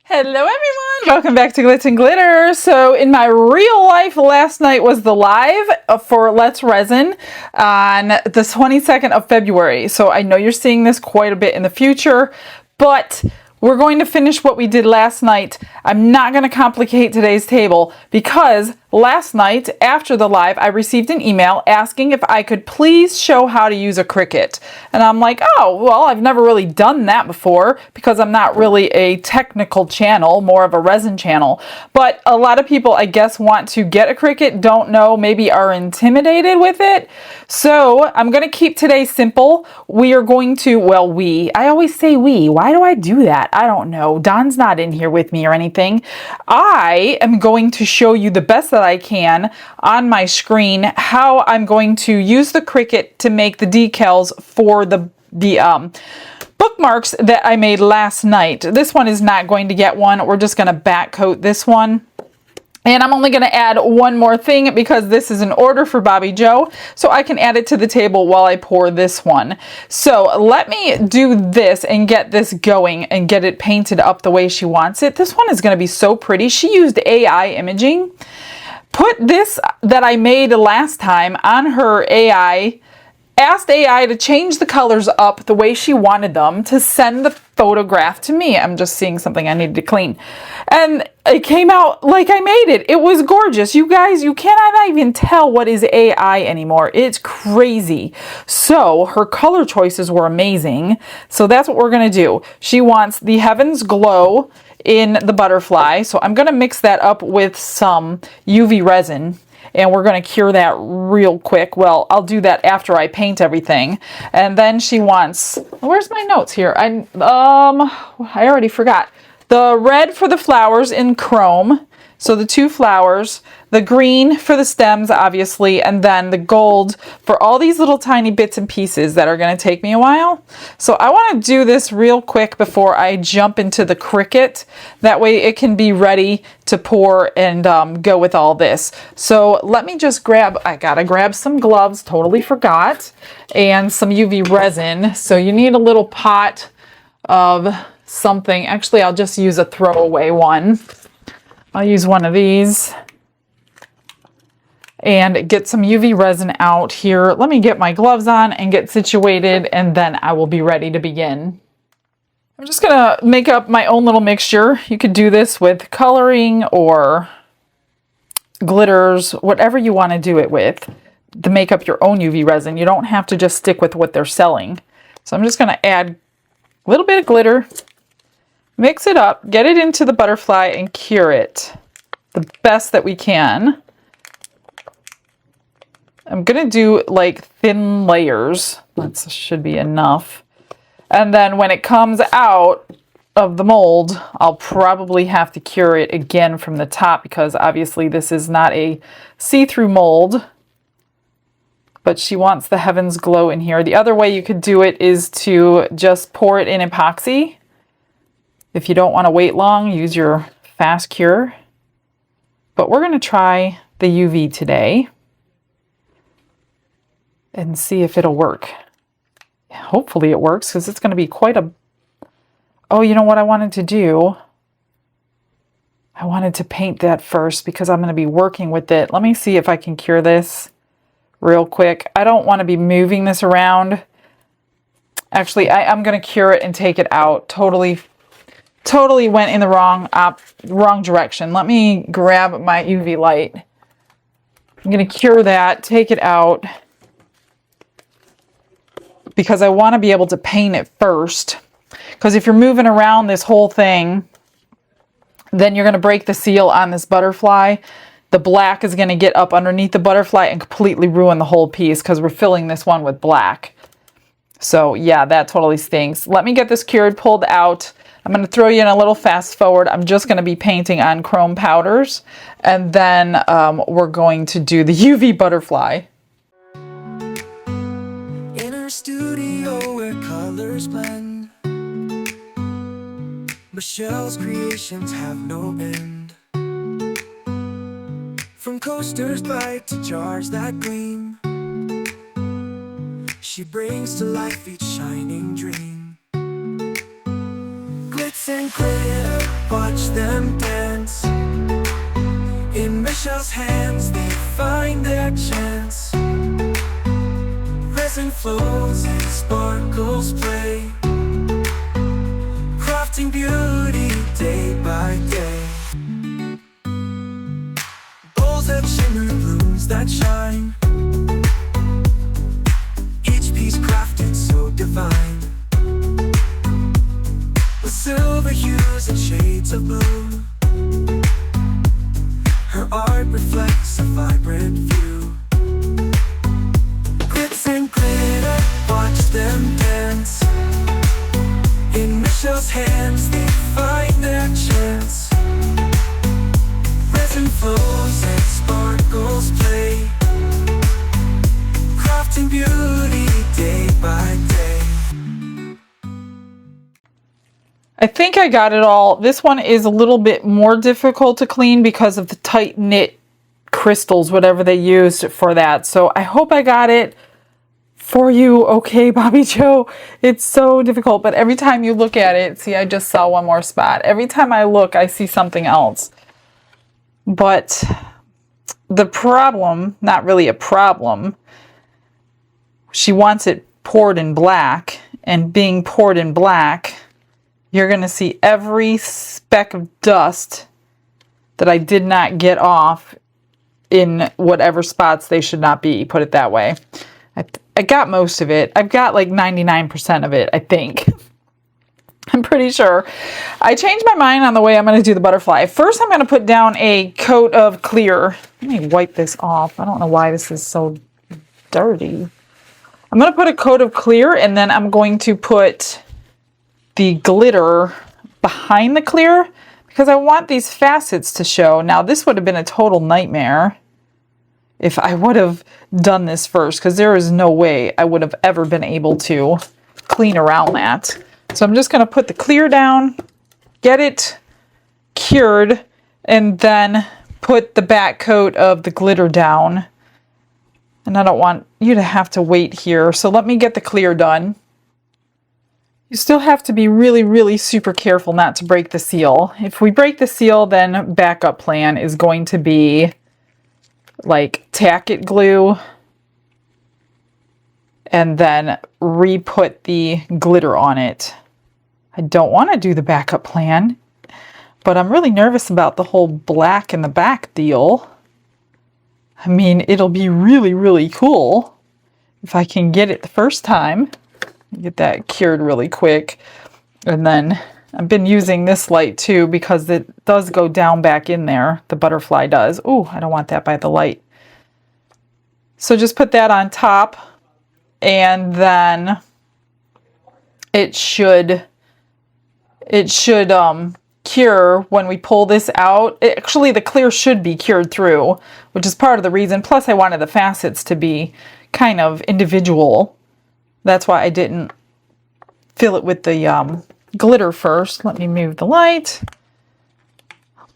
Hello everyone! Welcome back to Glitz and Glitter. So in my real life, last night was the live for Let's Resin on the 22nd of February. So I know you're seeing this quite a bit in the future, but we're going to finish what we did last night. I'm not going to complicate today's table because last night after the live, I received an email asking if I could please show how to use a Cricut. And I'm like, oh, well, I've never really done that before because I'm not really a technical channel, more of a resin channel. But a lot of people, I guess, want to get a Cricut, don't know, maybe are intimidated with it. So I'm going to keep today simple. We are going to, well, I always say we. Why do I do that? I don't know. Don's not in here with me or anything. I am going to show you the best that I can on my screen how I'm going to use the Cricut to make the decals for the bookmarks that I made last night. This one is not going to get one. We're just going to back coat this one. And I'm only going to add one more thing because this is an order for Bobby Joe, so I can add it to the table while I pour this one. So let me do this and get this going and get it painted up the way she wants it. This one is going to be so pretty. She used AI imaging. Put this that I made last time on her AI, asked AI to change the colors up the way she wanted them to send the photograph to me. I'm just seeing something I needed to clean. And it came out like I made it. It was gorgeous. You guys, you cannot even tell what is AI anymore. It's crazy. So her color choices were amazing. So that's what we're going to do. She wants the Heavens Glow in the butterfly. So I'm going to mix that up with some UV resin. And we're going to cure that real quick. Well, I'll do that after I paint everything. And then she wants, where's my notes here? I already forgot. The red for the flowers in chrome. So the two flowers, the green for the stems, obviously, and then the gold for all these little tiny bits and pieces that are going to take me a while. So I want to do this real quick before I jump into the Cricut. That way it can be ready to pour and go with all this. So let me just I gotta grab some gloves, totally forgot, and some UV resin. So you need a little pot of something. Actually, I'll just use a throwaway one. I'll use one of these and get some UV resin out here. Let me get my gloves on and get situated, and then I will be ready to begin. I'm just gonna make up my own little mixture. You could do this with coloring or glitters, whatever you want to do it with, to make up your own UV resin. You don't have to just stick with what they're selling. So I'm just gonna add a little bit of glitter, mix it up, get it into the butterfly, and cure it the best that we can. I'm going to do like thin layers. That should be enough. And then when it comes out of the mold, I'll probably have to cure it again from the top because obviously this is not a see-through mold. But she wants the Heavens Glow in here. The other way you could do it is to just pour it in epoxy. If you don't want to wait long, use your fast cure. But we're going to try the UV today and see if it'll work. Hopefully it works because it's going to be quite a... Oh, you know what I wanted to do? I wanted to paint that first because I'm going to be working with it. Let me see if I can cure this real quick. I don't want to be moving this around. Actually, I'm going to cure it and take it out. Totally went in the wrong direction. Let me grab my UV light. I'm going to cure that, take it out, because I want to be able to paint it first. Because if you're moving around this whole thing, then you're going to break the seal on this butterfly. The black is going to get up underneath the butterfly and completely ruin the whole piece because we're filling this one with black. So yeah, that totally stinks. Let me get this cured, pulled out. I'm going to throw you in a little fast forward. I'm just going to be painting on chrome powders, and then we're going to do the UV butterfly. In our studio where colors blend, Michelle's creations have no end. From coasters bright to jars that gleam, she brings to life each shining dream. Glitz and glitter, watch them dance. In Michelle's hands they find their chance. Resin flows and sparkles play, crafting beauty day by day. Bowls have shimmer blooms that shine, each piece crafted so divine, with silver hues and shades of blue. Her art reflects a vibrant view. Glitz and glitter, watch them dance. In Michelle's hands they find their chance. Resin flows and sparkles play, crafting beauty day by day. I think I got it all. This one is a little bit more difficult to clean because of the tight knit crystals, whatever they used for that. So I hope I got it for you. Okay, Bobby Joe, it's so difficult, but every time you look at it, see, I just saw one more spot. Every time I look, I see something else. But the problem, not really a problem, she wants it poured in black, and being poured in black, you're going to see every speck of dust that I did not get off in whatever spots they should not be, put it that way. I got most of it. I've got like 99% of it, I think. I'm pretty sure. I changed my mind on the way I'm going to do the butterfly. First, I'm going to put down a coat of clear. Let me wipe this off. I don't know why this is so dirty. I'm going to put a coat of clear, and then I'm going to put the glitter behind the clear because I want these facets to show. Now, this would have been a total nightmare if I would have done this first, because there is no way I would have ever been able to clean around that. So I'm just going to put the clear down, get it cured, and then put the back coat of the glitter down. And I don't want you to have to wait here, so let me get the clear done. You still have to be really, really super careful not to break the seal. If we break the seal, then backup plan is going to be like tack it glue and then re-put the glitter on it. I don't want to do the backup plan, but I'm really nervous about the whole black in the back deal. I mean, it'll be really, really cool if I can get it the first time. Get that cured really quick. And then I've been using this light too because it does go down back in there. The butterfly does. Oh, I don't want that by the light. So just put that on top, and then it should cure when we pull this out. Actually, the clear should be cured through, which is part of the reason. Plus, I wanted the facets to be kind of individual. That's why I didn't fill it with the glitter first. Let me move the light.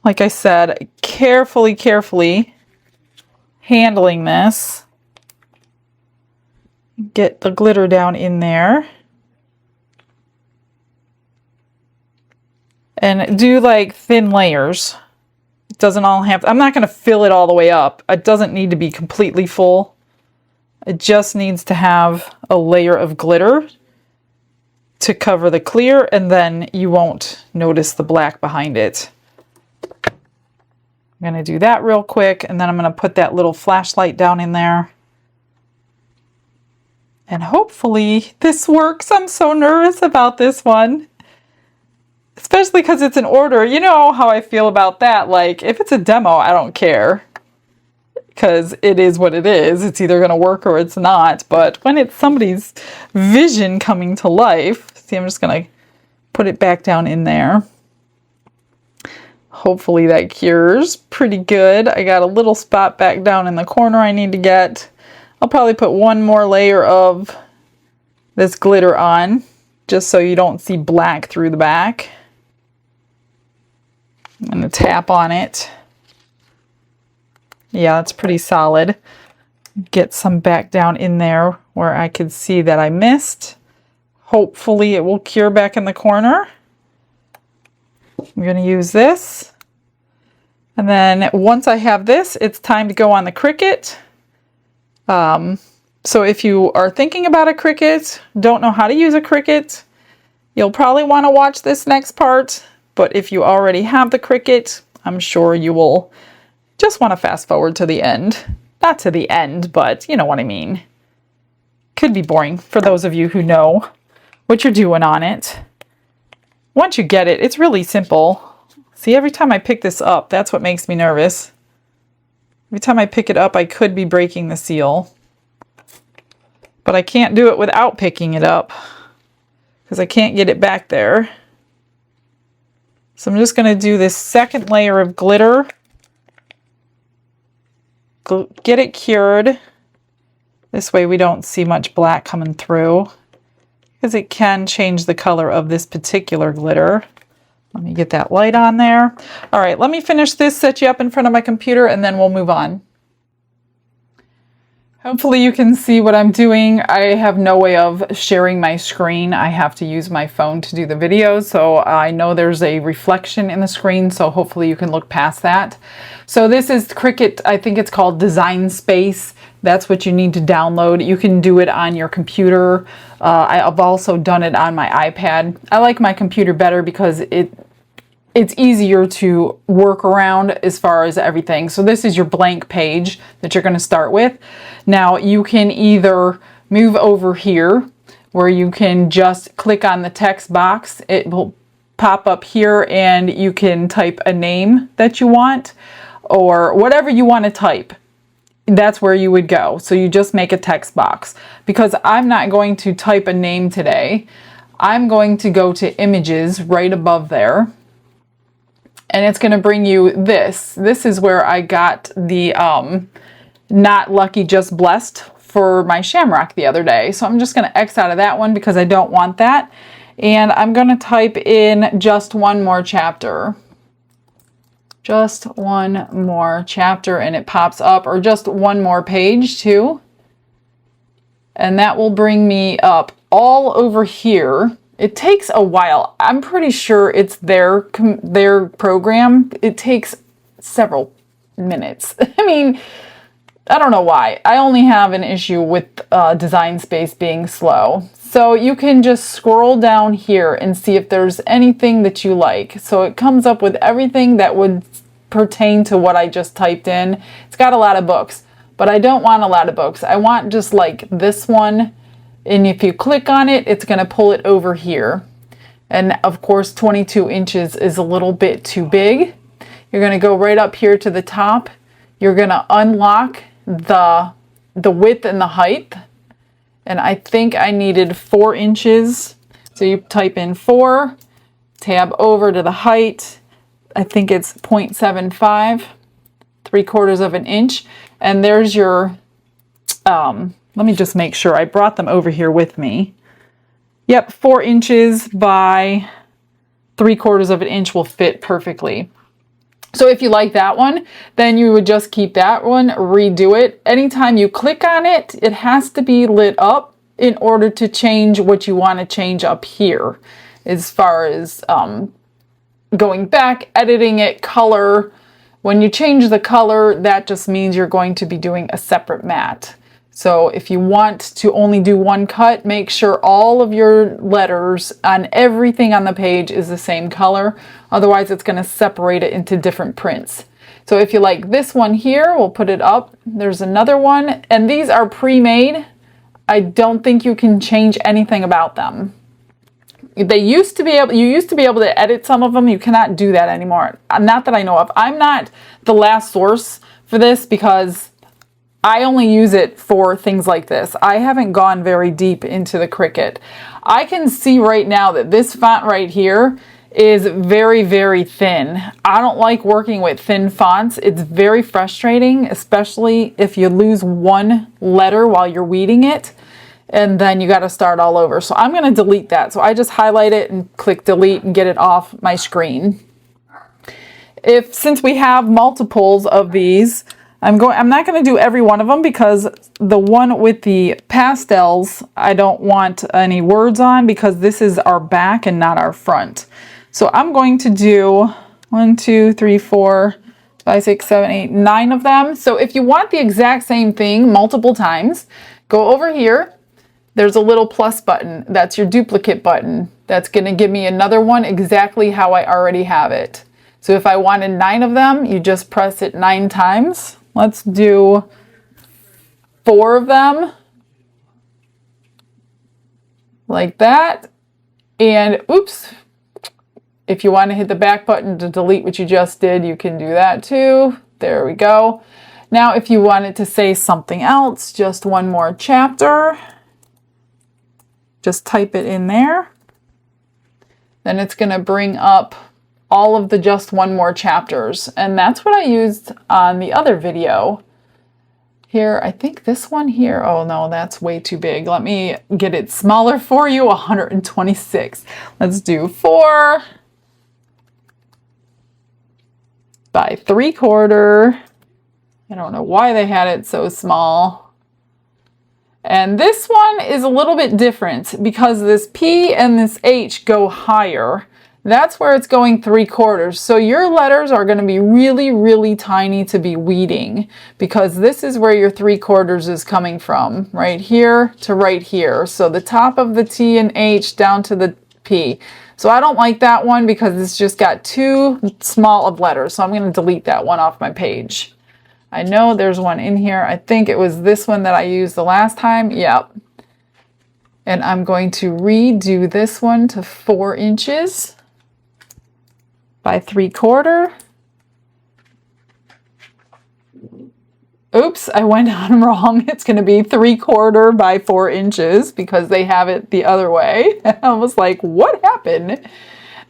Like I said, carefully handling this. Get the glitter down in there. And do like thin layers. It doesn't all have, I'm not going to fill it all the way up. It doesn't need to be completely full. It just needs to have a layer of glitter to cover the clear, and then you won't notice the black behind it. I'm going to do that real quick, and then I'm going to put that little flashlight down in there. And hopefully this works. I'm so nervous about this one. Especially because it's an order. You know how I feel about that. Like, if it's a demo, I don't care. Because it is what it is. It's either going to work or it's not. But when it's somebody's vision coming to life, see, I'm just going to put it back down in there. Hopefully that cures pretty good. I got a little spot back down in the corner I need to get. I'll probably put one more layer of this glitter on, just so you don't see black through the back. I'm going to tap on it. Yeah, that's pretty solid. Get some back down in there where I could see that I missed. Hopefully it will cure back in the corner. I'm going to use this. And then once I have this, it's time to go on the Cricut. So if you are thinking about a Cricut, don't know how to use a Cricut, you'll probably want to watch this next part. But if you already have the Cricut, I'm sure you will just want to fast forward to the end. Not to the end, but you know what I mean. Could be boring for those of you who know what you're doing on it. Once you get it, it's really simple. See, every time I pick this up, that's what makes me nervous. Every time I pick it up, I could be breaking the seal. But I can't do it without picking it up because I can't get it back there. So I'm just going to do this second layer of glitter. Get it cured. This way we don't see much black coming through because it can change the color of this particular glitter. Let me get that light on there. All right, let me finish this, set you up in front of my computer, and then we'll move on. Hopefully you can see what I'm doing. I have no way of sharing my screen. I have to use my phone to do the video, so I know there's a reflection in the screen, so hopefully you can look past that. So this is Cricut, I think it's called Design Space. That's what you need to download. You can do it on your computer. I've also done it on my iPad. I like my computer better because it's easier to work around as far as everything. So this is your blank page that you're going to start with. Now you can either move over here where you can just click on the text box. It will pop up here and you can type a name that you want or whatever you want to type. That's where you would go. So you just make a text box. Because I'm not going to type a name today, I'm going to go to images right above there. And it's going to bring you this. This is where I got the Not Lucky Just Blessed for my shamrock the other day. So I'm just going to X out of that one because I don't want that. And I'm going to type in just one more chapter. Just one more chapter, and it pops up, or just one more page too. And that will bring me up all over here. It takes a while. I'm pretty sure it's their program. It takes several minutes. I mean, I don't know why. I only have an issue with Design Space being slow. So you can just scroll down here and see if there's anything that you like. So it comes up with everything that would pertain to what I just typed in. It's got a lot of books, but I don't want a lot of books. I want just like this one. And if you click on it, it's going to pull it over here. And of course, 22 inches is a little bit too big. You're going to go right up here to the top. You're going to unlock the width and the height. And I think I needed 4 inches. So you type in 4, tab over to the height. I think it's 0.75, 3/4 of an inch. And there's your, let me just make sure I brought them over here with me. Yep, 4 inches by 3/4 of an inch will fit perfectly. So if you like that one, then you would just keep that one, redo it. Anytime you click on it, it has to be lit up in order to change what you want to change up here. As far as going back, editing it, color. When you change the color, that just means you're going to be doing a separate mat. So if you want to only do one cut, make sure all of your letters on everything on the page is the same color. Otherwise, it's going to separate it into different prints. So if you like this one here, we'll put it up. There's another one, and these are pre-made. I don't think you can change anything about them. You used to be able to edit some of them. You cannot do that anymore. Not that I know of. I'm not the last source for this because I only use it for things like this. I haven't gone very deep into the Cricut. I can see right now that this font right here is very, very thin. I don't like working with thin fonts. It's very frustrating, especially if you lose one letter while you're weeding it, and then you got to start all over. So I'm going to delete that. So I just highlight it and click delete and get it off my screen. Since we have multiples of these, I'm not going to do every one of them because the one with the pastels, I don't want any words on because this is our back and not our front. So I'm going to do 1, 2, 3, 4, 5, 6, 7, 8, 9 of them. So if you want the exact same thing multiple times, go over here. There's a little plus button. That's your duplicate button. That's going to give me another one exactly how I already have it. So if I wanted 9 of them, you just press it 9 times. Let's do 4 of them. Like that. And oops. If you want to hit the back button to delete what you just did, you can do that too. There we go. Now, if you wanted to say something else, just one more chapter, just type it in there. Then it's going to bring up all of the just one more chapters. And that's what I used on the other video. Here, I think this one here, oh no, that's way too big. Let me get it smaller for you, 126. Let's do 4 by 3/4. I don't know why they had it so small. And this one is a little bit different because this P and this H go higher. That's where it's going 3/4. So your letters are going to be really, really tiny to be weeding because this is where your 3/4 is coming from, right here to right here. So the top of the T and H down to the P. So I don't like that one because it's just got too small of letters. So I'm going to delete that one off my page. I know there's one in here. I think it was this one that I used the last time. Yep. And I'm going to redo this one to 4 inches by 3/4. Oops, I went on wrong. It's going to be 3/4 by 4 inches because they have it the other way. I was like, what happened?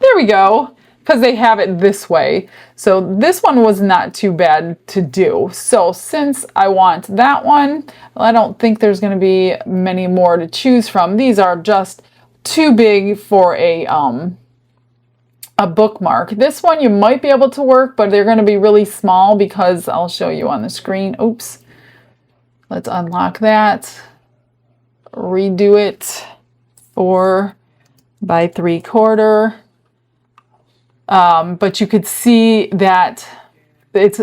There we go. Because they have it this way. So this one was not too bad to do. So since I want that one, I don't think there's going to be many more to choose from. These are just too big for a bookmark. This one you might be able to work, but they're going to be really small because I'll show you on the screen. Oops. Let's unlock that. Redo it. 4 by 3/4. But you could see that it's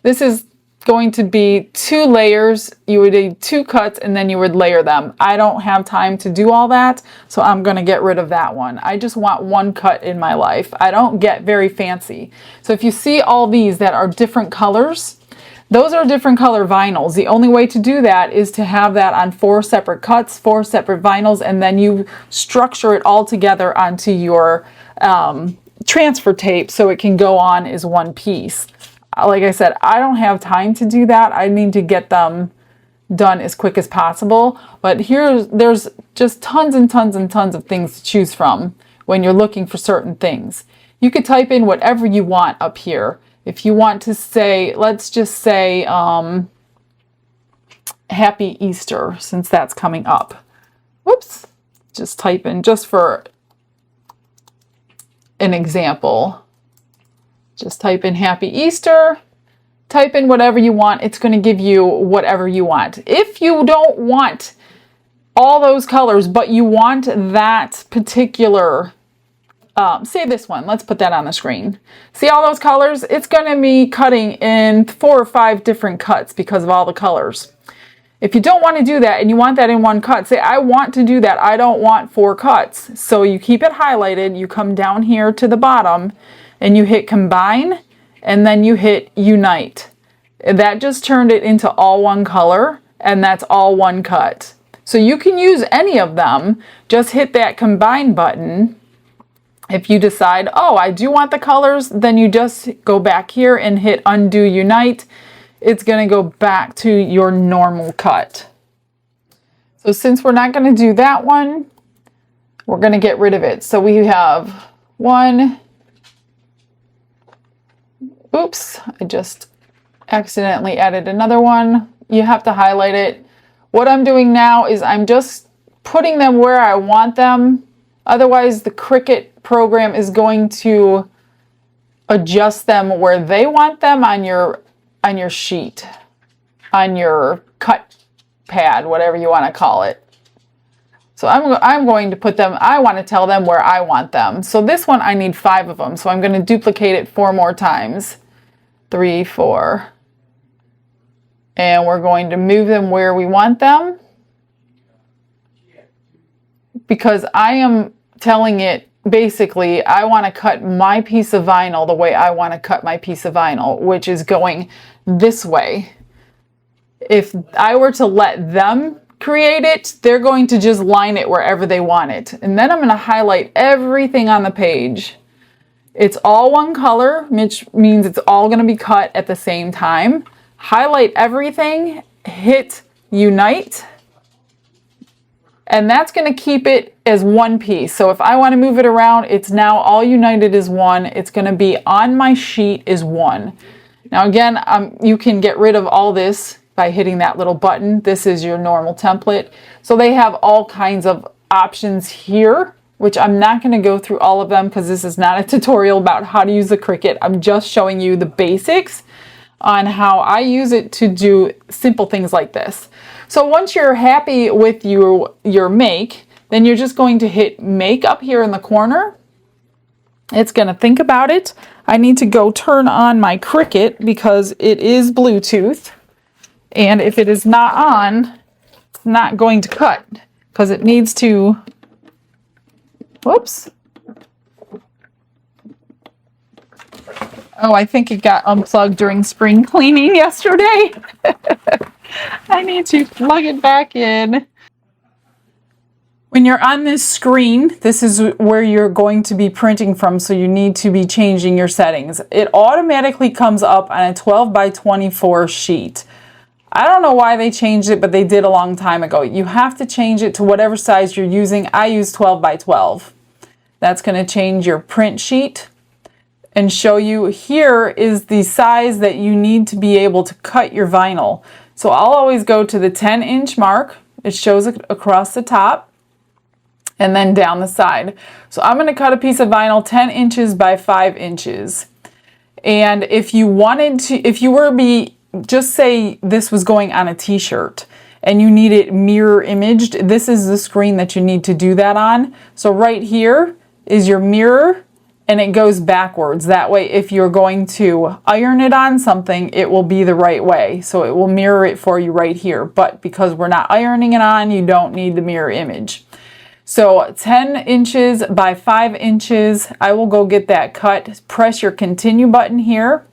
this is going to be 2 layers. You would do 2 cuts and then you would layer them. I don't have time to do all that, so I'm going to get rid of that one. I just want 1 cut in my life. I don't get very fancy. So if you see all these that are different colors, those are different color vinyls. The only way to do that is to have that on 4 separate cuts, 4 separate vinyls, and then you structure it all together onto your transfer tape so it can go on as one piece. Like I said, I don't have time to do that. I need to get them done as quick as possible. But there's just tons and tons and tons of things to choose from when you're looking for certain things. You could type in whatever you want up here. If you want to say, let's just say Happy Easter, since that's coming up. Whoops. Just type in, just for an example. Just type in Happy Easter, type in whatever you want. It's going to give you whatever you want. If you don't want all those colors, but you want that particular, say this one, let's put that on the screen. See all those colors? It's going to be cutting in 4 or 5 different cuts because of all the colors. If you don't want to do that and you want that in 1 cut, say, I want to do that. I don't want 4 cuts. So you keep it highlighted. You come down here to the bottom and you hit combine and then you hit unite. That just turned it into all 1 color and that's all 1 cut. So you can use any of them. Just hit that combine button. If you decide, oh, I do want the colors, then you just go back here and hit undo unite. It's going to go back to your normal cut. So since we're not going to do that one, we're going to get rid of it. So we have 1. Oops, I just accidentally added another one. You have to highlight it. What I'm doing now is I'm just putting them where I want them. Otherwise, the Cricut program is going to adjust them where they want them on your sheet, on your cut pad, whatever you want to call it. So I'm going to put them, I want to tell them where I want them. So this one, I need 5 of them. So I'm going to duplicate it 4 more times. 3, 4. And we're going to move them where we want them. Because I am telling it, basically, I want to cut my piece of vinyl the way I want to cut my piece of vinyl, which is going this way. If I were to let them create it, they're going to just line it wherever they want it. And then I'm going to highlight everything on the page. It's all one color, which means it's all going to be cut at the same time. Highlight everything, hit unite, and that's going to keep it as one piece. So if I want to move it around, it's now all united as one. It's going to be on my sheet as one. Now again, you can get rid of all this by hitting that little button. This is your normal template. So they have all kinds of options here, which I'm not going to go through all of them because this is not a tutorial about how to use the Cricut. I'm just showing you the basics on how I use it to do simple things like this. So once you're happy with your make, then you're just going to hit make up here in the corner. It's going to think about it. I need to go turn on my Cricut because it is Bluetooth. And if it is not on, it's not going to cut because it needs to, whoops. Oh, I think it got unplugged during spring cleaning yesterday. I need to plug it back in. When you're on this screen, this is where you're going to be printing from, so you need to be changing your settings. It automatically comes up on a 12 by 24 sheet. I don't know why they changed it, but they did a long time ago. You have to change it to whatever size you're using. I use 12 by 12. That's going to change your print sheet and show you here is the size that you need to be able to cut your vinyl. So I'll always go to the 10-inch mark. It shows it across the top and then down the side. So I'm going to cut a piece of vinyl 10 inches by 5 inches. And if you wanted to, if you were to be, just say this was going on a t-shirt and you need it mirror imaged, this is the screen that you need to do that on. So right here is your mirror and it goes backwards. That way, if you're going to iron it on something, it will be the right way. So it will mirror it for you right here. But because we're not ironing it on, you don't need the mirror image. So 10 inches by 5 inches, I will go get that cut. Press your continue button here.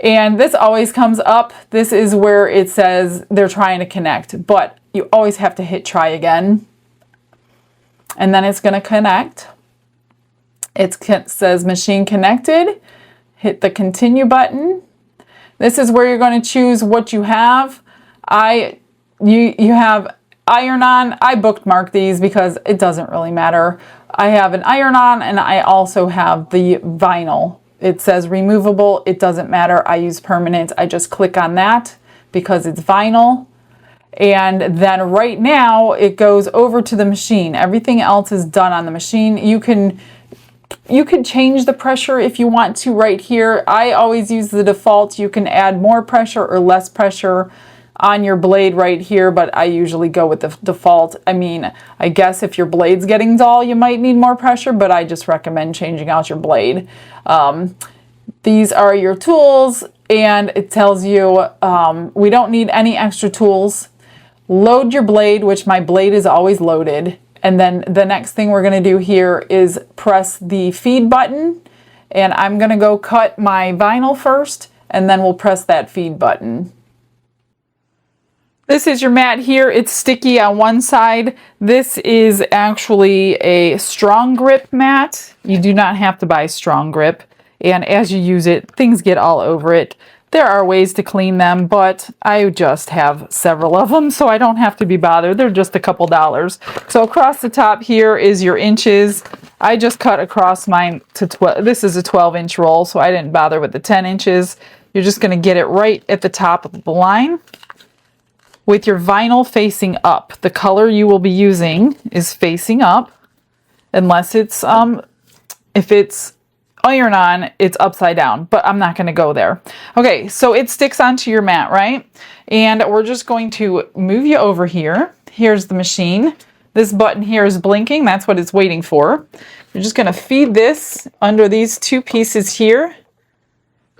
And this always comes up. This is where it says they're trying to connect, but you always have to hit try again. And then it's going to connect. It says machine connected. Hit the continue button. This is where you're going to choose what you have. You have iron on. I bookmark these because it doesn't really matter. I have an iron on and I also have the vinyl. It says removable. It doesn't matter. I use permanent. I just click on that because it's vinyl. And then right now it goes over to the machine. Everything else is done on the machine. You can change the pressure if you want to right here. I always use the default. You can add more pressure or less pressure on your blade right here, but I usually go with the default. I mean, I guess if your blade's getting dull, you might need more pressure, but I just recommend changing out your blade. These are your tools, and it tells you we don't need any extra tools. Load your blade, which my blade is always loaded. And then the next thing we're going to do here is press the feed button. And I'm going to go cut my vinyl first, and then we'll press that feed button. This is your mat here. It's sticky on one side. This is actually a strong grip mat. You do not have to buy strong grip. And as you use it, things get all over it. There are ways to clean them, but I just have several of them, so I don't have to be bothered. They're just a couple dollars. So across the top here is your inches. I just cut across mine to 12. This is a 12-inch roll, so I didn't bother with the 10 inches. You're just going to get it right at the top of the line with your vinyl facing up. The color you will be using is facing up, unless it's, if it's iron on, it's upside down, but I'm not going to go there. Okay, so it sticks onto your mat, right? And we're just going to move you over here. Here's the machine. This button here is blinking. That's what it's waiting for. You're just going to feed this under these two pieces here.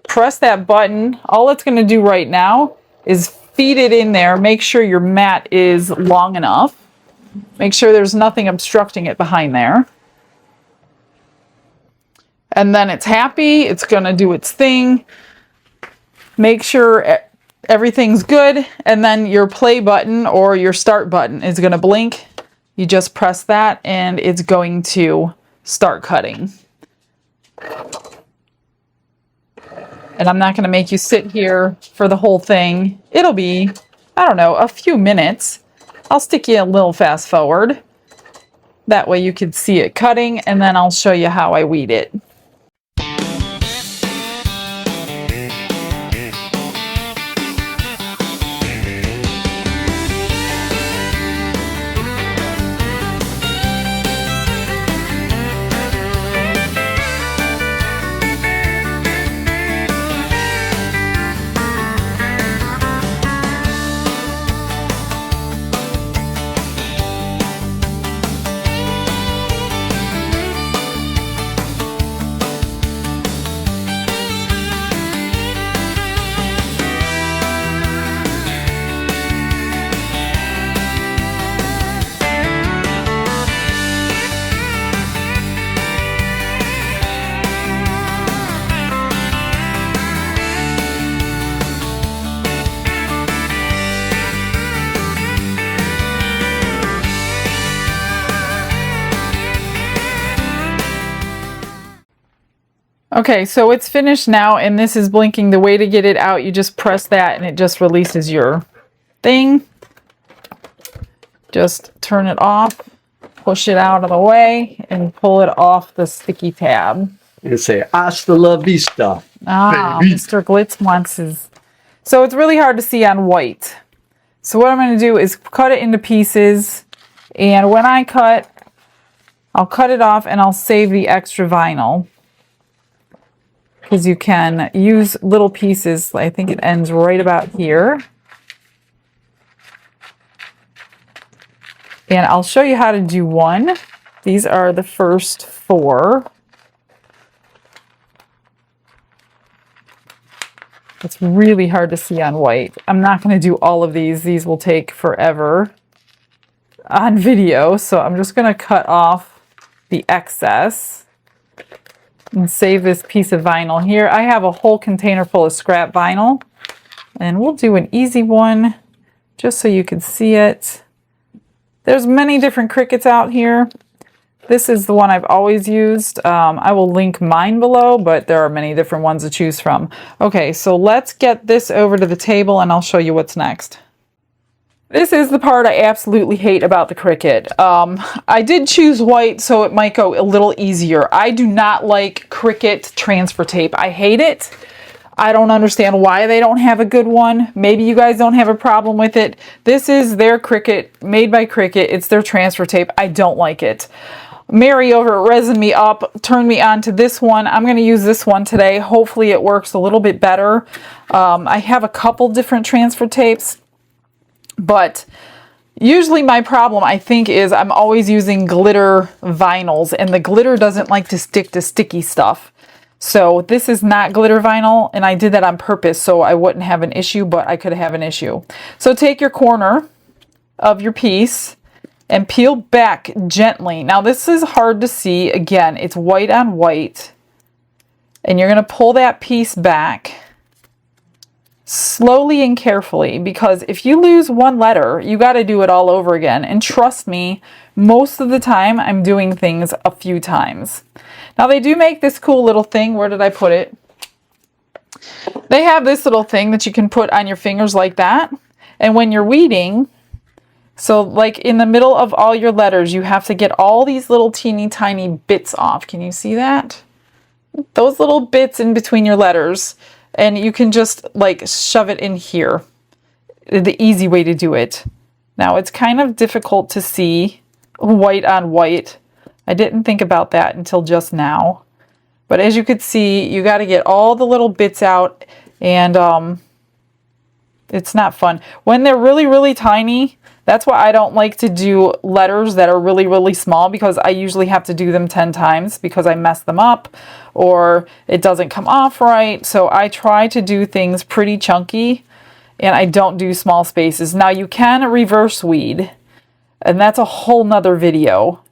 Press that button. All it's going to do right now is feed it in there. Make sure your mat is long enough. Make sure there's nothing obstructing it behind there. And then it's happy. It's going to do its thing. Make sure everything's good. And then your play button or your start button is going to blink. You just press that and it's going to start cutting. And I'm not going to make you sit here for the whole thing. It'll be, I don't know, a few minutes. I'll stick you a little fast forward. That way you can see it cutting, and then I'll show you how I weed it. Okay, so it's finished now, and this is blinking. The way to get it out, you just press that and it just releases your thing. Just turn it off, push it out of the way, and pull it off the sticky tab. And say, hasta la vista. Ah, baby. Mr. Glitz wants his... So it's really hard to see on white. So what I'm going to do is cut it into pieces, and when I cut, I'll cut it off and I'll save the extra vinyl. Because you can use little pieces. I think it ends right about here. And I'll show you how to do one. These are the first 4. It's really hard to see on white. I'm not going to do all of these. These will take forever on video. So I'm just going to cut off the excess. And save this piece of vinyl here. I have a whole container full of scrap vinyl. And we'll do an easy one just so you can see it. There's many different Cricuts out here. This is the one I've always used. I will link mine below, but there are many different ones to choose from. Okay, so let's get this over to the table and I'll show you what's next. This is the part I absolutely hate about the Cricut. I did choose white so it might go a little easier. I do not like Cricut transfer tape. I hate it. I don't understand why they don't have a good one. Maybe you guys don't have a problem with it. This is their Cricut, made by Cricut. It's their transfer tape. I don't like it. Mary over at Resin Me Up turned me on to this one. I'm going to use this one today. Hopefully it works a little bit better. I have a couple different transfer tapes. But usually my problem, I think, is I'm always using glitter vinyls, and the glitter doesn't like to stick to sticky stuff. So this is not glitter vinyl, and I did that on purpose so I wouldn't have an issue, but I could have an issue. So take your corner of your piece and peel back gently. Now this is hard to see. Again, it's white on white. And you're going to pull that piece back slowly and carefully, because if you lose one letter, you got to do it all over again. And trust me, most of the time I'm doing things a few times. Now they do make this cool little thing. Where did I put it? They have this little thing that you can put on your fingers like that. And when you're weeding, so like in the middle of all your letters, you have to get all these little teeny tiny bits off. Can you see that? Those little bits in between your letters. And you can just like shove it in here. The easy way to do it. Now it's kind of difficult to see white on white. I didn't think about that until just now. But as you could see, you got to get all the little bits out, and it's not fun. When they're really, really tiny, That's why I don't like to do letters that are really, really small, because I usually have to do them 10 times because I mess them up or it doesn't come off right. So I try to do things pretty chunky, and I don't do small spaces. Now you can reverse weed, and that's a whole nother video.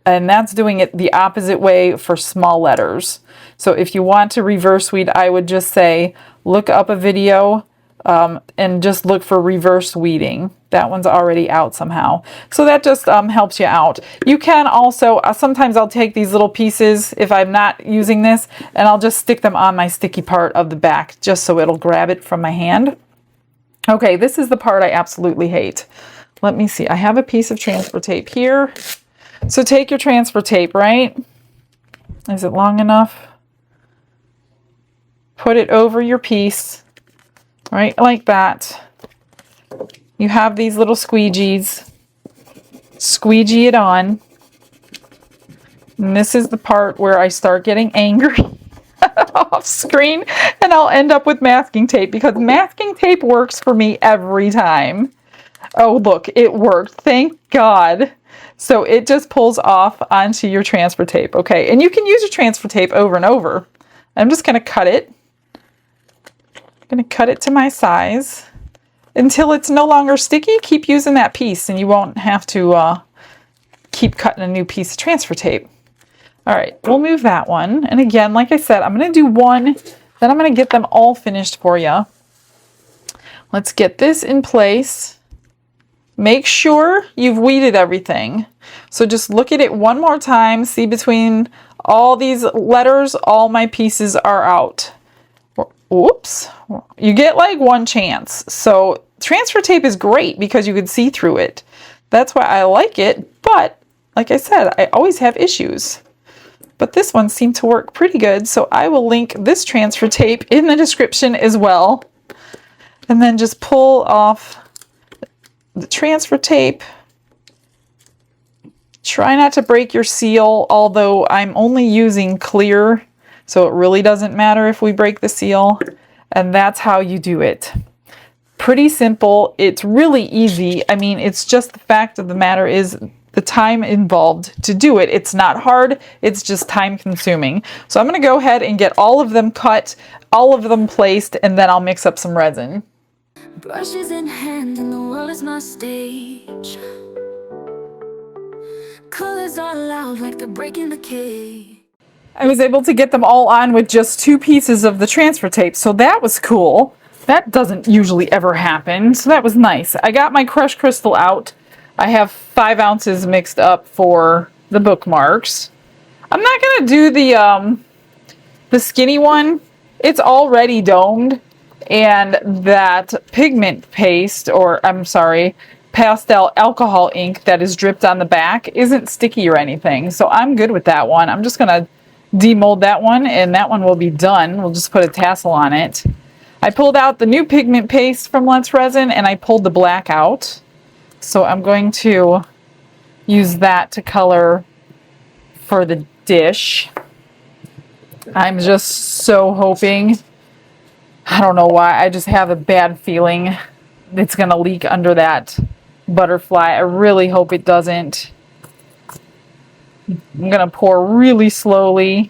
And that's doing it the opposite way for small letters. So if you want to reverse weed, I would just say, look up a video and just look for reverse weeding. That one's already out somehow. So that just helps you out. You can also, sometimes I'll take these little pieces if I'm not using this, and I'll just stick them on my sticky part of the back just so it'll grab it from my hand. Okay, this is the part I absolutely hate. Let me see. I have a piece of transfer tape here. So take your transfer tape, right? Is it long enough? Put it over your piece, right? Like that. You have these little squeegees. Squeegee it on. And this is the part where I start getting angry off screen, and I'll end up with masking tape, because masking tape works for me every time. Oh, look, it worked. Thank God. So it just pulls off onto your transfer tape. Okay, and you can use your transfer tape over and over. I'm just going to cut it. I'm going to cut it to my size until it's no longer sticky. Keep using that piece, and you won't have to keep cutting a new piece of transfer tape. All right, we'll move that one. And again, like I said, I'm going to do one, then I'm going to get them all finished for you. Let's get this in place. Make sure you've weeded everything. So just look at it one more time. See, between all these letters, all my pieces are out. Oops. You get like one chance. So transfer tape is great because you can see through it. That's why I like it. But like I said, I always have issues. But this one seemed to work pretty good. So I will link this transfer tape in the description as well. And then just pull off the transfer tape. Try not to break your seal, although I'm only using clear, so it really doesn't matter if we break the seal. And that's how you do it. Pretty simple. It's really easy. I mean, it's just the fact of the matter is the time involved to do it. It's not hard. It's just time consuming. So I'm going to go ahead and get all of them cut, all of them placed, and then I'll mix up some resin. Brushes in hand and the world is my stage. Colors are loud like they're breaking the cage. I was able to get them all on with just 2 pieces of the transfer tape, so that was cool. That doesn't usually ever happen, so that was nice. I got my crushed crystal out. I have 5 ounces mixed up for the bookmarks. I'm not going to do the skinny one. It's already domed. And that pigment paste, or I'm sorry, pastel alcohol ink that is dripped on the back isn't sticky or anything. So I'm good with that one. I'm just going to demold that one, and that one will be done. We'll just put a tassel on it. I pulled out the new pigment paste from Let's Resin, and I pulled the black out. So I'm going to use that to color for the dish. I'm just so hoping, I don't know why, I just have a bad feeling it's going to leak under that butterfly. I really hope it doesn't. I'm going to pour really slowly.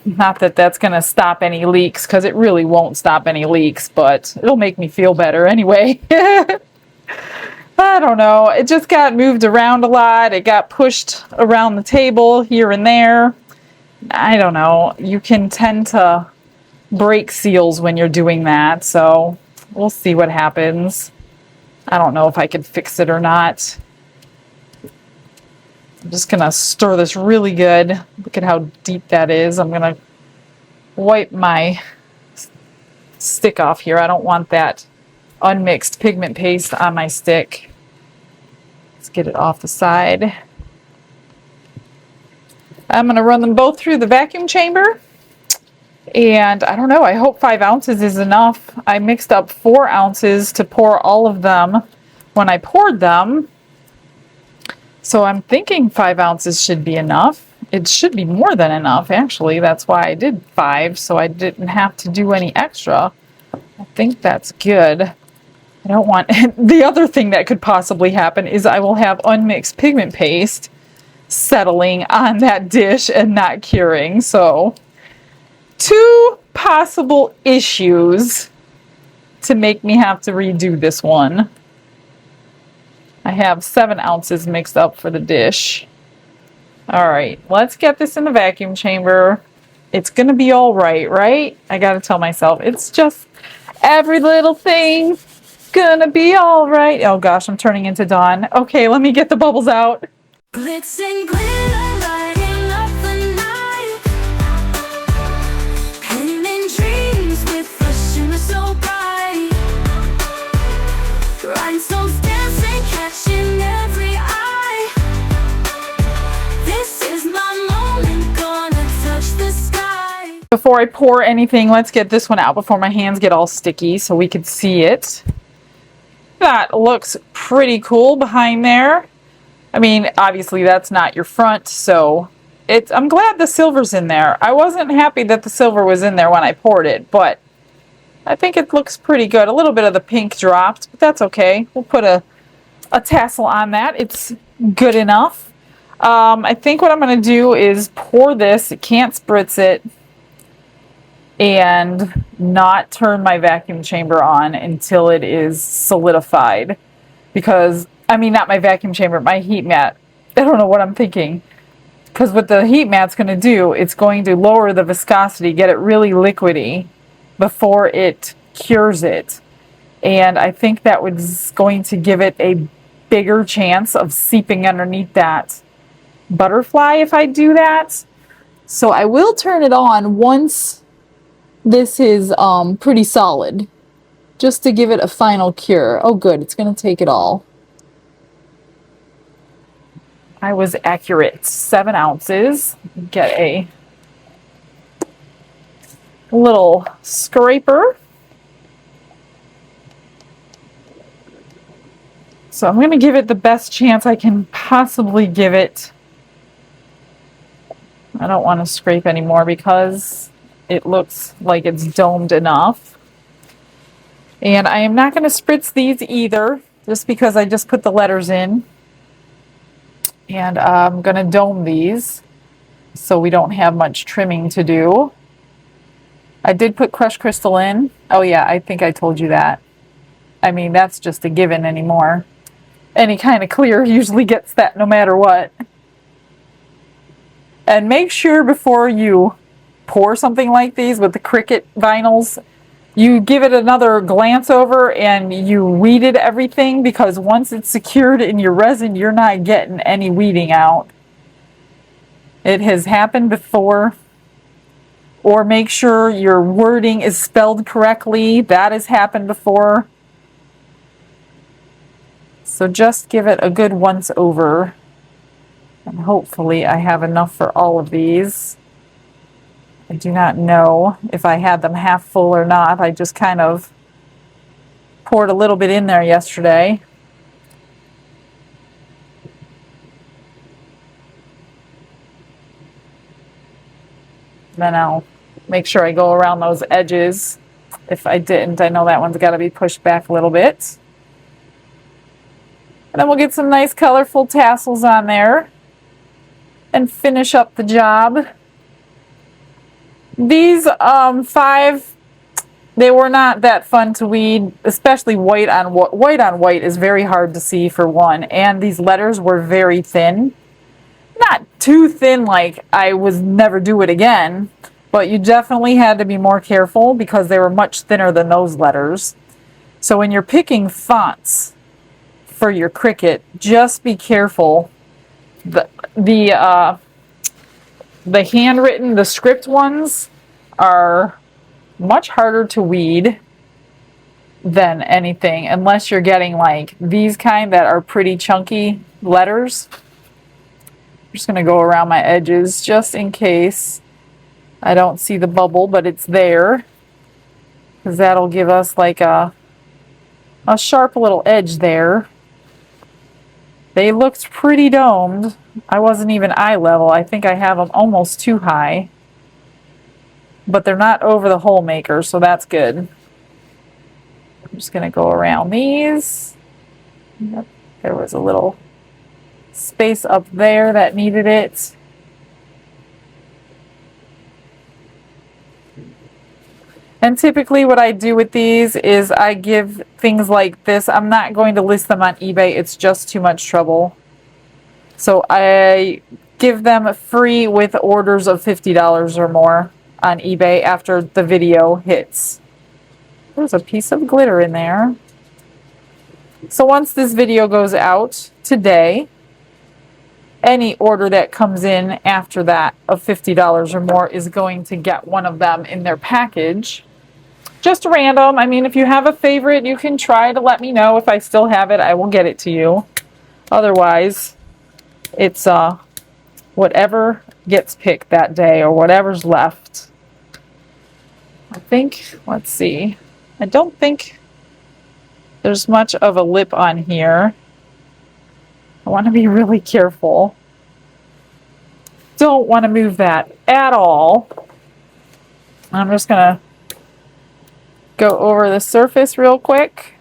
Not that that's going to stop any leaks, because it really won't stop any leaks, but it'll make me feel better anyway. I don't know. It just got moved around a lot. It got pushed around the table here and there. I don't know. You can tend to break seals when you're doing that, so we'll see what happens. I don't know if I can fix it or not. I'm just gonna stir this really good. Look at how deep that is. I'm gonna wipe my stick off here. I don't want that unmixed pigment paste on my stick. Let's get it off the side. I'm gonna run them both through the vacuum chamber. And I don't know, I hope 5 ounces is enough. I mixed up 4 ounces to pour all of them when I poured them. So I'm thinking 5 ounces should be enough. It should be more than enough, actually. That's why I did 5, so I didn't have to do any extra. I think that's good. I don't want, the other thing that could possibly happen is I will have unmixed pigment paste settling on that dish and not curing. So, two possible issues to make me have to redo this one. I have 7 ounces mixed up for the dish. All right, let's get this in the vacuum chamber. It's gonna be all right, right? I gotta tell myself, it's just every little thing gonna be all right. Oh gosh, I'm turning into Dawn. Okay, let me get the bubbles out. Glitz and glitter lighting up the night. Painting dreams with a shimmer so bright. Rhinestones dancing, catching every eye. This is my moment, gonna touch the sky. Before I pour anything, let's get this one out before my hands get all sticky so we can see it. That looks pretty cool behind there. I mean, obviously that's not your front, so I'm glad the silver's in there. I wasn't happy that the silver was in there when I poured it, but I think it looks pretty good. A little bit of the pink dropped, but that's okay. We'll put a tassel on that. It's good enough. I think what I'm going to do is pour this. Can't spritz it. And not turn my vacuum chamber on until it is solidified. Because, I mean, not my vacuum chamber, my heat mat. I don't know what I'm thinking. Because what the heat mat's going to do, it's going to lower the viscosity, get it really liquidy before it cures it. And I think that was going to give it a bigger chance of seeping underneath that butterfly if I do that. So I will turn it on once this is pretty solid, just to give it a final cure. Oh good, it's going to take it all. I was accurate. 7 ounces. Get a little scraper. So I'm going to give it the best chance I can possibly give it. I don't want to scrape anymore because it looks like it's domed enough. And I am not going to spritz these either, just because I just put the letters in. And I'm going to dome these so we don't have much trimming to do. I did put crushed crystal in. Oh yeah, I think I told you that. I mean, that's just a given anymore. Any kind of clear usually gets that no matter what. And make sure before you pour something like these with the Cricut vinyls, you give it another glance over and you weeded everything, because once it's secured in your resin, you're not getting any weeding out. It has happened before. Or make sure your wording is spelled correctly. That has happened before. So just give it a good once over. And hopefully I have enough for all of these. I do not know if I had them half full or not. I just kind of poured a little bit in there yesterday. Then I'll make sure I go around those edges. If I didn't, I know that one's got to be pushed back a little bit. And then we'll get some nice colorful tassels on there and finish up the job. These 5, they were not that fun to weed, especially white on white is very hard to see for one, and these letters were very thin. Not too thin like I would never do it again, but you definitely had to be more careful because they were much thinner than those letters. So when you're picking fonts for your Cricut, just be careful. The handwritten, the script ones are much harder to weed than anything, unless you're getting like these kind that are pretty chunky letters. I'm just going to go around my edges just in case I don't see the bubble, but it's there, because that'll give us like a sharp little edge there. They looked pretty domed. I wasn't even eye level. I think I have them almost too high. But they're not over the hole maker, so that's good. I'm just going to go around these. Yep, there was a little space up there that needed it. And typically what I do with these is I give things like this. I'm not going to list them on eBay. It's just too much trouble. So I give them free with orders of $50 or more on eBay after the video hits. There's a piece of glitter in there. So once this video goes out today, any order that comes in after that of $50 or more is going to get one of them in their package. Just random. I mean, if you have a favorite, you can try to let me know. If I still have it, I will get it to you. Otherwise, it's whatever gets picked that day or whatever's left. I think, let's see. I don't think there's much of a lip on here. I want to be really careful. Don't want to move that at all. I'm just going to go over the surface real quick.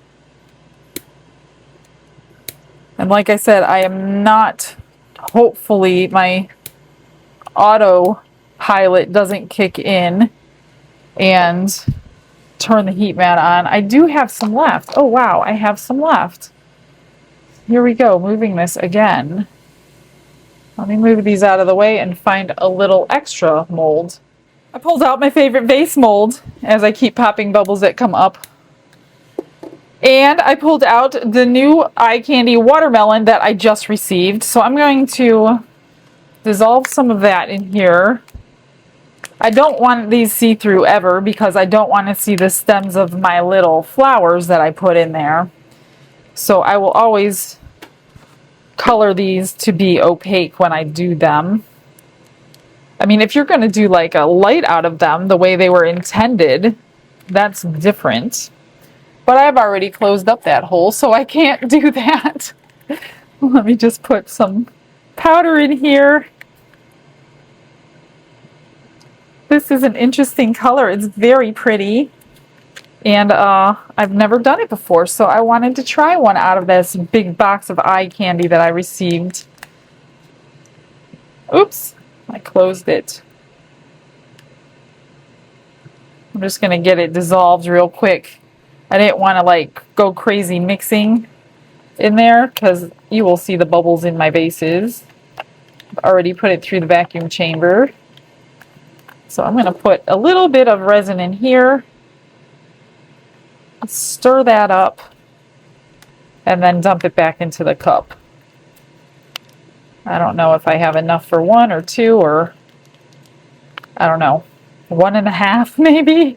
And like I said, I am not, hopefully my autopilot doesn't kick in and turn the heat mat on. I do have some left. Oh wow, I have some left. Here we go, moving this again. Let me move these out of the way and find a little extra mold. I pulled out my favorite vase mold as I keep popping bubbles that come up. And I pulled out the new eye candy watermelon that I just received. So I'm going to dissolve some of that in here. I don't want these see-through ever because I don't want to see the stems of my little flowers that I put in there. So I will always color these to be opaque when I do them. I mean, if you're going to do like a light out of them the way they were intended, that's different. But I've already closed up that hole, so I can't do that. Let me just put some powder in here. This is an interesting color. It's very pretty. And I've never done it before, so I wanted to try one out of this big box of eye candy that I received. Oops. I closed it. I'm just going to get it dissolved real quick. I didn't want to like go crazy mixing in there because you will see the bubbles in my vases. I've already put it through the vacuum chamber. So I'm going to put a little bit of resin in here. Stir that up. And then dump it back into the cup. I don't know if I have enough for one or two or, I don't know, 1.5 maybe.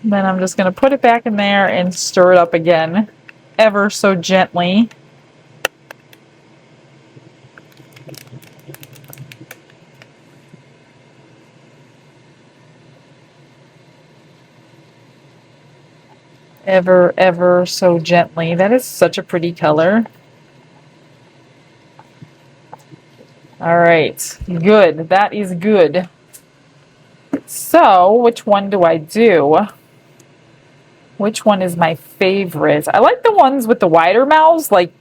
Then I'm just going to put it back in there and stir it up again, ever so gently. Ever so gently. That is such a pretty color. All right, good. That is good. So, which one do I do? Which one is my favorite? I like the ones with the wider mouths, like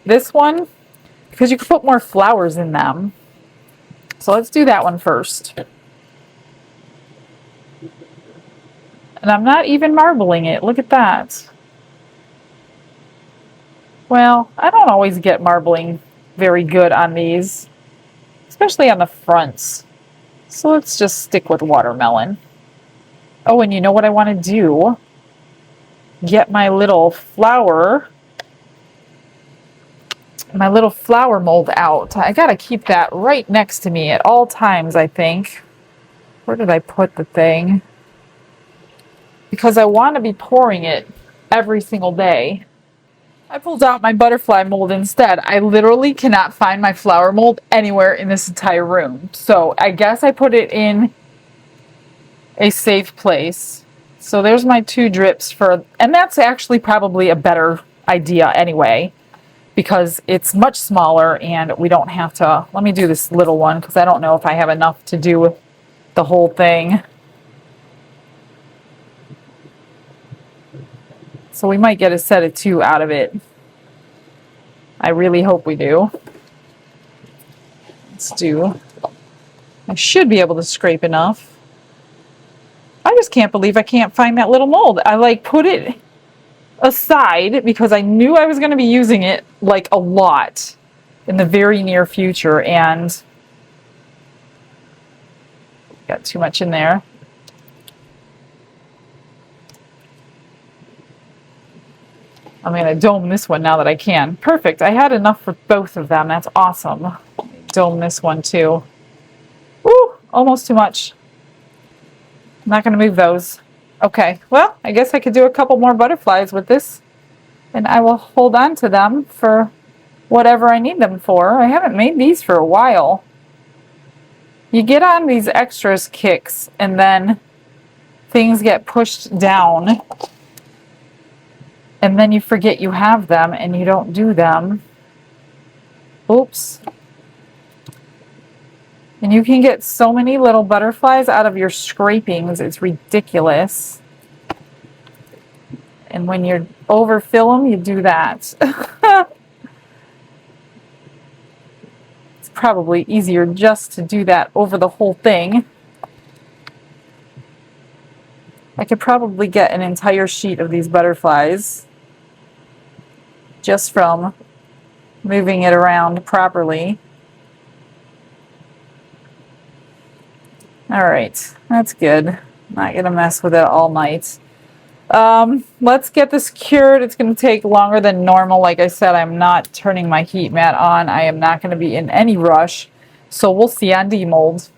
this one, because you can put more flowers in them. So let's do that one first. And I'm not even marbling it. Look at that. Well, I don't always get marbling very good on these, especially on the fronts. So let's just stick with watermelon. Oh, and you know what I want to do? Get my little flower mold out. I gotta keep that right next to me at all times, I think. Where did I put the thing? Because I want to be pouring it every single day. I pulled out my butterfly mold instead. I literally cannot find my flower mold anywhere in this entire room. So I guess I put it in a safe place. So there's my 2 drips for, and that's actually probably a better idea anyway, because it's much smaller and we don't have to, let me do this little one because I don't know if I have enough to do with the whole thing. So we might get a set of 2 out of it. I really hope we do. Let's do. I should be able to scrape enough. I just can't believe I can't find that little mold. I like put it aside because I knew I was going to be using it like a lot in the very near future, and got too much in there. I'm going to dome this one now that I can. Perfect. I had enough for both of them. That's awesome. Dome this one too. Woo! Almost too much. I'm not going to move those. Okay. Well, I guess I could do a couple more butterflies with this. And I will hold on to them for whatever I need them for. I haven't made these for a while. You get on these extras kicks and then things get pushed down. And then you forget you have them and you don't do them. Oops. And you can get so many little butterflies out of your scrapings. It's ridiculous. And when you overfill them, you do that. It's probably easier just to do that over the whole thing. I could probably get an entire sheet of these butterflies just from moving it around properly. All right, that's good. I'm not gonna mess with it all night. Let's get this cured. It's gonna take longer than normal. Like I said, I'm not turning my heat mat on. I am not gonna be in any rush. So we'll see on demold.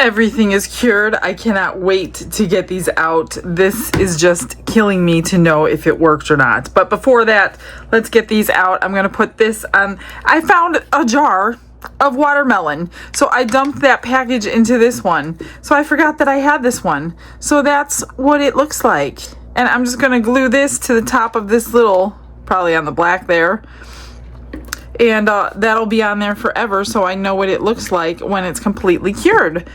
Everything is cured. I cannot wait to get these out. This is just killing me to know if it worked or not. But before that, let's get these out. I'm gonna put this on. I found a jar of watermelon, so I dumped that package into this one. So I forgot that I had this one. So that's what it looks like. And I'm just gonna glue this to the top of this little, probably on the black there. And that'll be on there forever, so I know what it looks like when it's completely cured.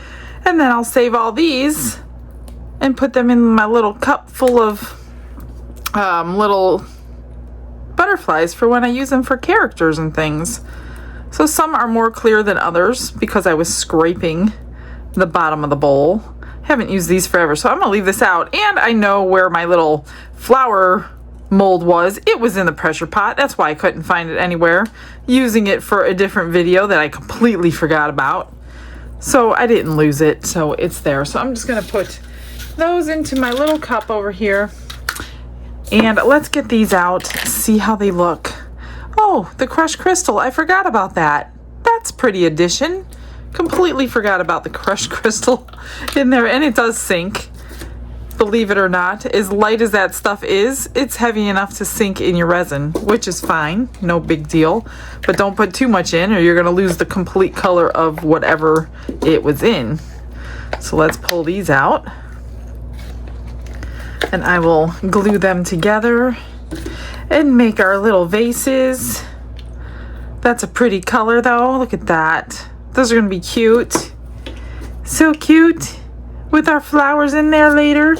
And then I'll save all these and put them in my little cup full of little butterflies for when I use them for characters and things. So some are more clear than others because I was scraping the bottom of the bowl. Haven't used these forever, so I'm gonna leave this out. And I know where my little flower mold was. It was in the pressure pot. That's why I couldn't find it anywhere. Using it for a different video that I completely forgot about. So I didn't lose it, so it's there. So I'm just gonna put those into my little cup over here. And let's get these out, see how they look. Oh, the crushed crystal. I forgot about that. That's pretty addition. Completely forgot about the crushed crystal in there, and it does sink. Believe it or not, as light as that stuff is, it's heavy enough to sink in your resin, which is fine, no big deal. But don't put too much in or you're gonna lose the complete color of whatever it was in. So let's pull these out. And I will glue them together and make our little vases. That's a pretty color though, look at that. Those are gonna be cute. So cute. With our flowers in there later.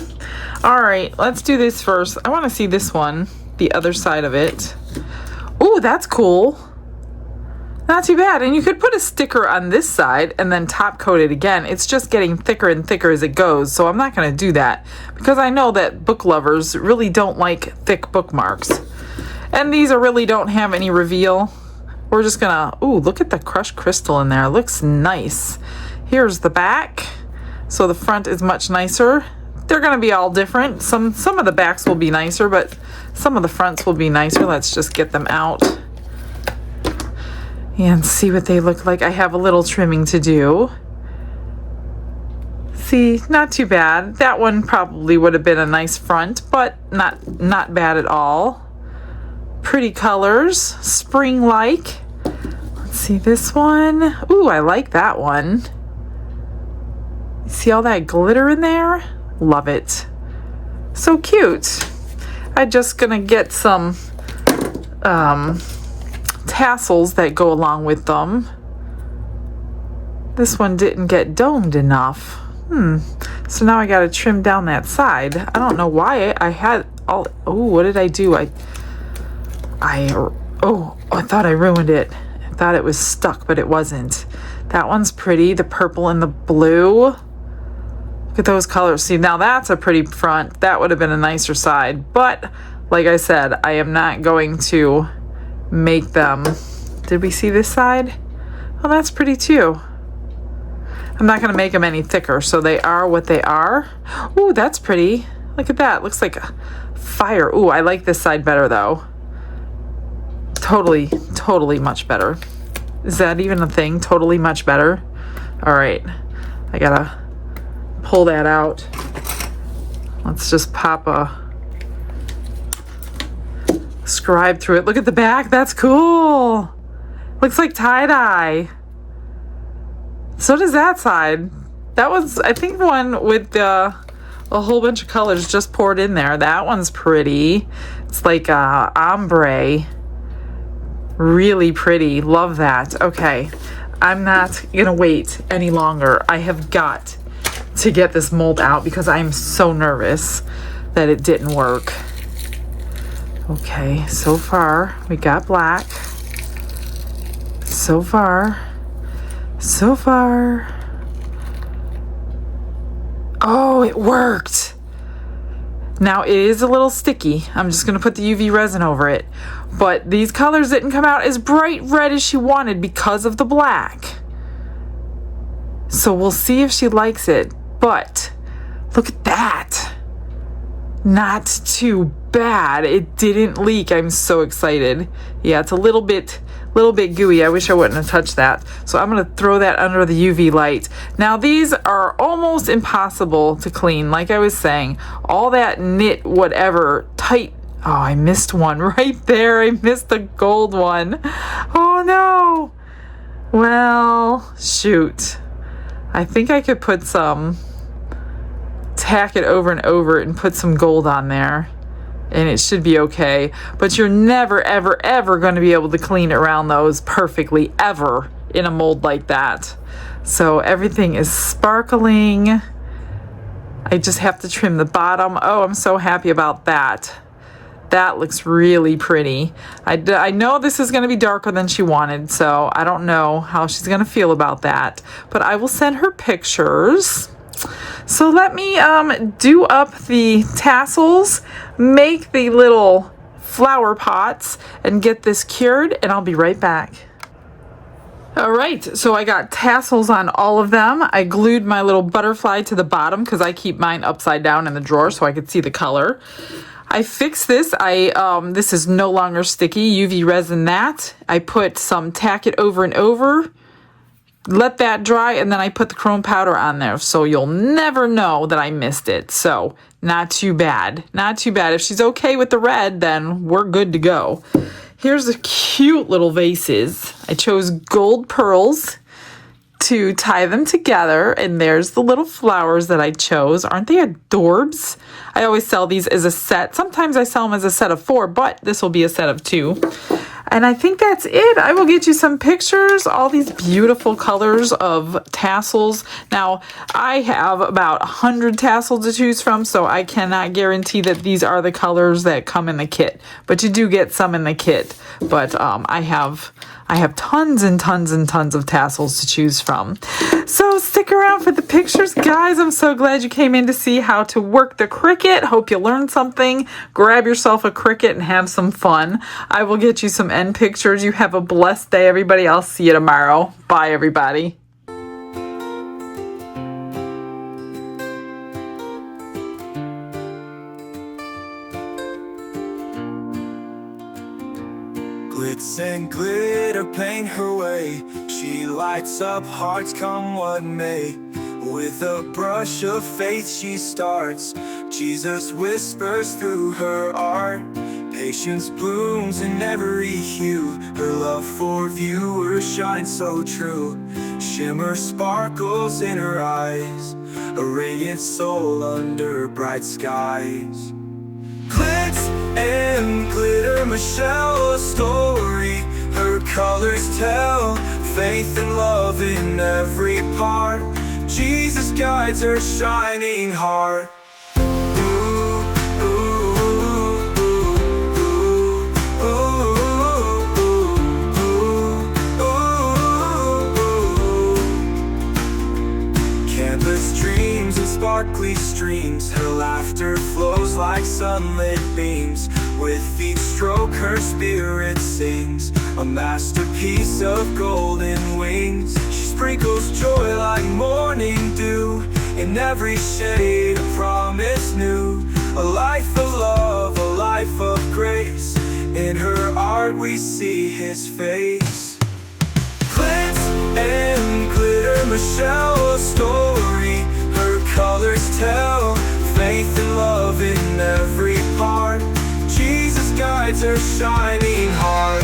All right, let's do this first. I want to see this one, the other side of it. Oh, that's cool. Not too bad. And you could put a sticker on this side and then top coat it again. It's just getting thicker and thicker as it goes, so I'm not going to do that because I know that book lovers really don't like thick bookmarks. And these really don't have any reveal. We're just gonna, ooh, look at the crushed crystal in there. It looks nice. Here's the back. So the front is much nicer. They're gonna be all different. Some of the backs will be nicer, but some of the fronts will be nicer. Let's just get them out and see what they look like. I have a little trimming to do. See, not too bad. That one probably would have been a nice front, but not bad at all. Pretty colors, spring-like. Let's see this one. Ooh, I like that one. See all that glitter in there? Love it. So cute. I'm just gonna get some tassels that go along with them. This one didn't get domed enough. So now I gotta trim down that side. I don't know why I had all, oh, what did I do? I thought I ruined it. I thought it was stuck, but it wasn't. That one's pretty, the purple and the blue. Look at those colors. See, now that's a pretty front. That would have been a nicer side, but like I said, I am not going to make them. Did we see this side? Oh, that's pretty too. I'm not going to make them any thicker, so they are what they are. Ooh, that's pretty. Look at that. Looks like a fire. Ooh, I like this side better though. Totally much better. Is that even a thing? Totally much better. All right, I gotta pull that out. Let's just pop a scribe through it. Look at the back. That's cool. Looks like tie-dye. So does that side. That was, I think, one with a whole bunch of colors just poured in there. That one's pretty. It's like ombre. Really pretty. Love that. Okay, I'm not gonna wait any longer. I have got to get this mold out because I'm so nervous that it didn't work. Okay, so far we got black. So far. Oh, it worked. Now it is a little sticky. I'm just gonna put the UV resin over it. But these colors didn't come out as bright red as she wanted because of the black. So we'll see if she likes it. But look at that. Not too bad. It didn't leak. I'm so excited. Yeah, it's a little bit gooey. I wish I wouldn't have touched that. So I'm gonna throw that under the UV light. Now these are almost impossible to clean. Like I was saying, all that knit whatever tight. Oh, I missed one right there. I missed the gold one. Oh no. Well, shoot. I think I could put some, tack it over and over and put some gold on there. And it should be okay. But you're never, ever going to be able to clean around those perfectly ever in a mold like that. So everything is sparkling. I just have to trim the bottom. Oh, I'm so happy about that. That looks really pretty. I know this is going to be darker than she wanted, so I don't know how she's going to feel about that. But I will send her pictures. So let me do up the tassels, make the little flower pots, and get this cured, and I'll be right back. All right, so I got tassels on all of them. I glued my little butterfly to the bottom because I keep mine upside down in the drawer so I could see the color. I fixed this. This is no longer sticky. UV resin that. I put some tack it over and over. Let that dry, and then I put the chrome powder on there, so you'll never know that I missed it. So not too bad. Not too bad. If she's okay with the red, then we're good to go. Here's the cute little vases. I chose gold pearls to tie them together, and there's the little flowers that I chose. Aren't they adorbs? I always sell these as a set. Sometimes I sell them as a set of 4, but this will be a set of 2. And I think that's it. I will get you some pictures, all these beautiful colors of tassels. Now, I have about 100 tassels to choose from, so I cannot guarantee that these are the colors that come in the kit. But you do get some in the kit. But I have tons and tons and tons of tassels to choose from. So stick around for the pictures, guys. I'm so glad you came in to see how to work the Cricut. Hope you learned something. Grab yourself a Cricut and have some fun. I will get you some end pictures. You have a blessed day, everybody. I'll see you tomorrow. Bye, everybody. Glitz and glitter paint her way. She lights up hearts come what may. With a brush of faith she starts. Jesus whispers through her art. Patience blooms in every hue. Her love for viewers shines so true. Shimmer sparkles in her eyes. a radiant soul under bright skies. Glitz and glitter, Michelle, a story her colors tell. Faith and love in every part, Jesus guides her shining heart. Canvas dreams and sparkly streams, her laughter flows like sunlit beams. With each stroke her spirit sings, a masterpiece of golden wings. She sprinkles joy like morning dew, in every shade a promise new. A life of love, a life of grace, in her art we see his face. Glitz and glitter, Michelle, a story her colors tell. Faith and love in every part, Jesus guides her shining heart.